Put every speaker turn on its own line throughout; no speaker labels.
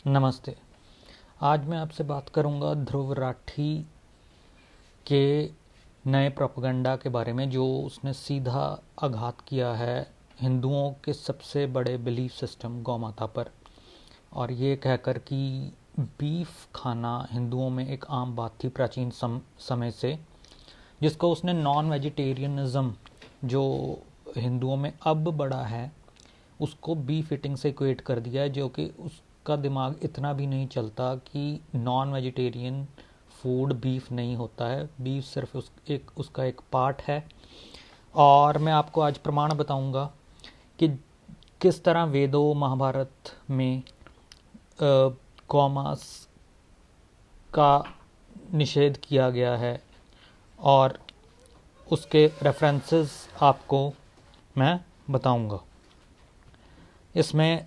नमस्ते। आज मैं आपसे बात करूंगा ध्रुव राठी के नए प्रोपेगेंडा के बारे में, जो उसने सीधा आघात किया है हिंदुओं के सबसे बड़े बिलीफ सिस्टम गौ माता पर, और ये कहकर कि बीफ खाना हिंदुओं में एक आम बात थी प्राचीन समय से, जिसको उसने नॉन वेजिटेरियनिज़्म जो हिंदुओं में अब बड़ा है उसको बीफ ईटिंग से इक्वेट कर दिया है, जो कि उसका दिमाग इतना भी नहीं चलता कि नॉन वेजिटेरियन फूड बीफ नहीं होता है। बीफ सिर्फ उसका एक पार्ट है। और मैं आपको आज प्रमाण बताऊंगा कि किस तरह वेदों महाभारत में गौमांस का निषेध किया गया है, और उसके रेफरेंसेस आपको मैं बताऊंगा। इसमें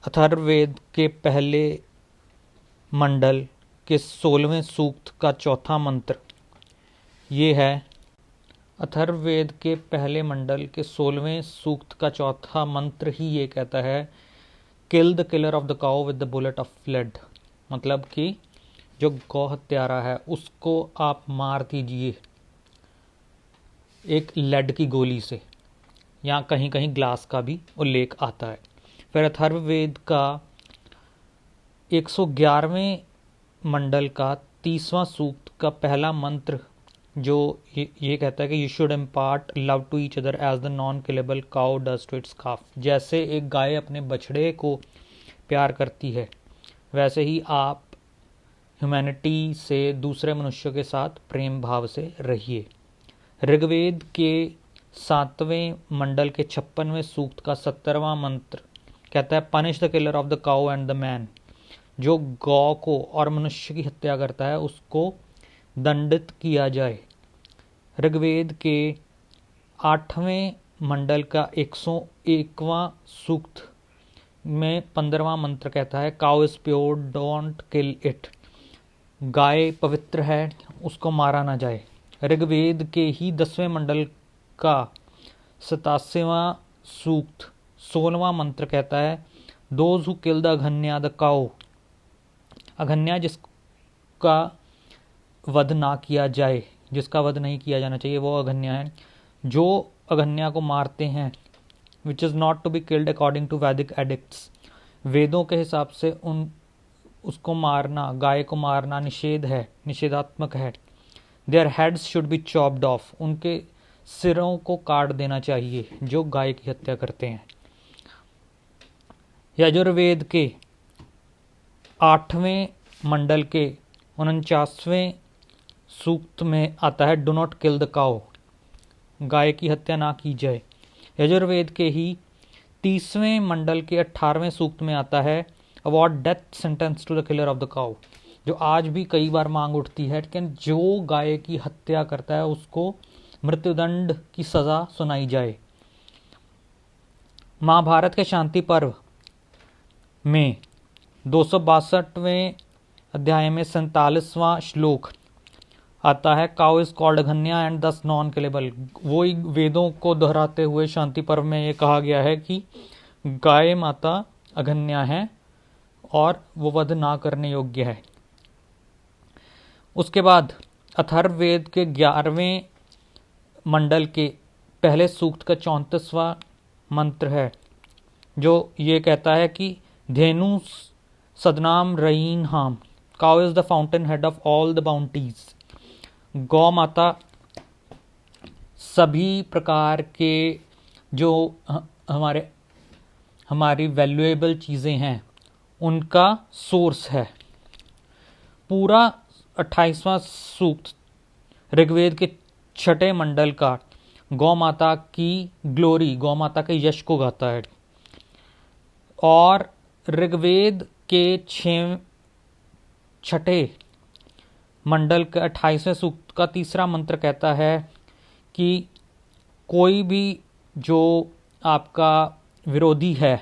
अथर्ववेद के पहले मंडल के 16वें सूक्त का चौथा मंत्र ये है। अथर्ववेद के पहले मंडल के 16वें सूक्त का चौथा मंत्र ही ये कहता है, kill the killer of the cow with the bullet of lead. मतलब कि जो गौ हत्यारा है उसको आप मार दीजिए एक लेड की गोली से, या कहीं कहीं ग्लास का भी उल्लेख आता है। फिर अथर्ववेद का 111वें मंडल का 30वां सूक्त का पहला मंत्र जो ये कहता है कि you should impart love to each other as the non killable cow does to its calf. जैसे एक गाय अपने बछड़े को प्यार करती है, वैसे ही आप ह्यूमैनिटी से दूसरे मनुष्यों के साथ प्रेम भाव से रहिए। ऋग्वेद के 7वें मंडल के 56वें सूक्त का 17वां मंत्र कहता है, punish the killer of the cow and the man. जो गौ को और मनुष्य की हत्या करता है उसको दंडित किया जाए। ऋग्वेद के 8वें मंडल का 101वां सूक्त में 15वां मंत्र कहता है, cow is pure don't kill it. गाय पवित्र है, उसको मारा ना जाए। ऋग्वेद के ही 10वें मंडल का 87वां सूक्त 16वां मंत्र कहता है, those who kill the aghnya the cow. अघन्या जिसका वध ना किया जाए, जिसका वध नहीं किया जाना चाहिए, वो अघन्या है। जो अघन्या को मारते हैं, which is not to be killed according to Vedic edicts. वेदों के हिसाब से उसको मारना, गाय को मारना निषेध है, निषेधात्मक है। Their heads should be chopped off. उनके सिरों को काट देना चाहिए जो गाय की हत्या करते हैं। यजुर्वेद के 8वें मंडल के 49वें सूक्त में आता है, do not kill the cow. गाय की हत्या ना की जाए। यजुर्वेद के ही 30वें मंडल के 18वें सूक्त में आता है, award death sentence to the killer of the cow. जो आज भी कई बार मांग उठती है कि जो गाय की हत्या करता है उसको मृत्युदंड की सजा सुनाई जाए। महाभारत के शांति पर्व में 262वें अध्याय में 47वां श्लोक आता है, काउ इज कॉल्ड अघन्या एंड दस नॉन किलेबल। वो वेदों को दोहराते हुए शांति पर्व में ये कहा गया है कि गाय माता अघन्या है और वो वध ना करने योग्य है। उसके बाद अथर्ववेद के 11वें मंडल के पहले सूक्त का 34वां मंत्र है, जो ये कहता है कि धेनु सदनाम रईन हाम, cow is the fountain head of all the bounties. गौ माता सभी प्रकार के जो हमारी वैल्यूएबल चीज़ें हैं उनका सोर्स है। पूरा 28वां सूक्त ऋग्वेद के 6ठे मंडल का गौ माता की ग्लोरी, गौ माता के यश को गाता है। और ऋग्वेद के 6ठे मंडल के 28वें सूक्त का 3रा मंत्र कहता है कि कोई भी जो आपका विरोधी है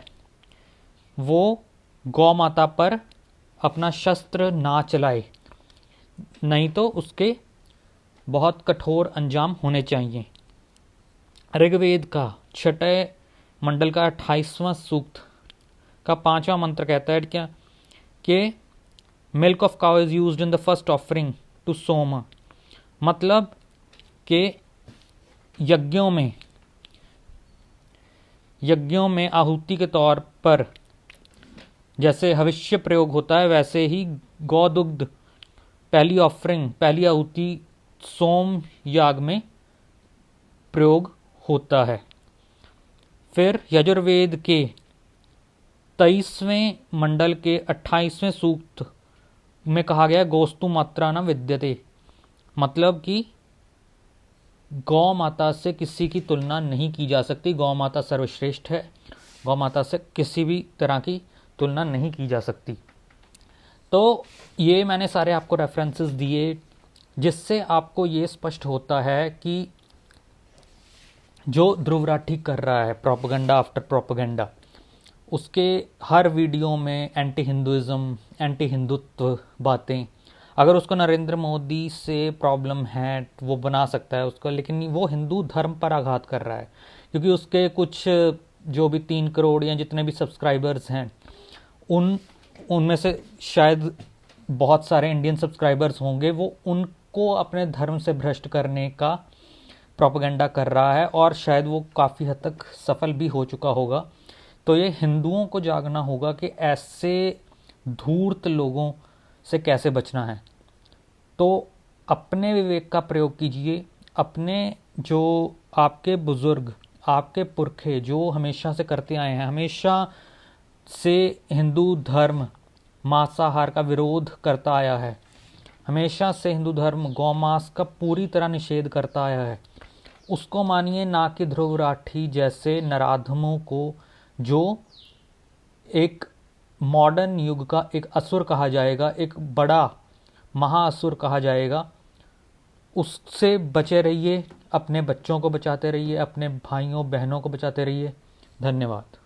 वो गौ माता पर अपना शस्त्र ना चलाए, नहीं तो उसके बहुत कठोर अंजाम होने चाहिए। ऋग्वेद का 6ठे मंडल का 28वां सूक्त का 5वां मंत्र कहता है कि कि milk of cow is used in the first offering to Soma, मतलब कि यज्ञों में आहुति के तौर पर जैसे हविष्य प्रयोग होता है, वैसे ही गौदुग्ध पहली ऑफरिंग, पहली आहुति सोम याग में प्रयोग होता है। फिर यजुर्वेद के 23वें मंडल के 28वें सूक्त में कहा गया गोस्तु मात्रा न विद्यते, मतलब कि गौ माता से किसी की तुलना नहीं की जा सकती, गौ माता सर्वश्रेष्ठ है, गौ माता से किसी भी तरह की तुलना नहीं की जा सकती। तो ये मैंने सारे आपको रेफरेंसेस दिए, जिससे आपको ये स्पष्ट होता है कि जो ध्रुव राठी कर रहा है प्रोपेगेंडा आफ्टर प्रोपेगेंडा, उसके हर वीडियो में एंटी हिंदुइज्म, एंटी हिंदुत्व बातें, अगर उसको नरेंद्र मोदी से प्रॉब्लम है वो बना सकता है उसको, लेकिन वो हिंदू धर्म पर आघात कर रहा है, क्योंकि उसके कुछ जो भी 3 करोड़ या जितने भी सब्सक्राइबर्स हैं उनमें से शायद बहुत सारे इंडियन सब्सक्राइबर्स होंगे, वो उनको अपने धर्म से भ्रष्ट करने का प्रोपेगेंडा कर रहा है, और शायद वो काफ़ी हद तक सफल भी हो चुका होगा। तो ये हिंदुओं को जागना होगा कि ऐसे धूर्त लोगों से कैसे बचना है। तो अपने विवेक का प्रयोग कीजिए, अपने जो आपके बुजुर्ग, आपके पुरखे जो हमेशा से करते आए हैं, हमेशा से हिंदू धर्म मांसाहार का विरोध करता आया है, हमेशा से हिंदू धर्म गौमांस का पूरी तरह निषेध करता आया है, उसको मानिए, ना कि ध्रुव राठी जैसे नराधमों को, जो एक मॉडर्न युग का एक असुर कहा जाएगा, एक बड़ा महाअसुर कहा जाएगा। उससे बचे रहिए, अपने बच्चों को बचाते रहिए, अपने भाइयों बहनों को बचाते रहिए। धन्यवाद।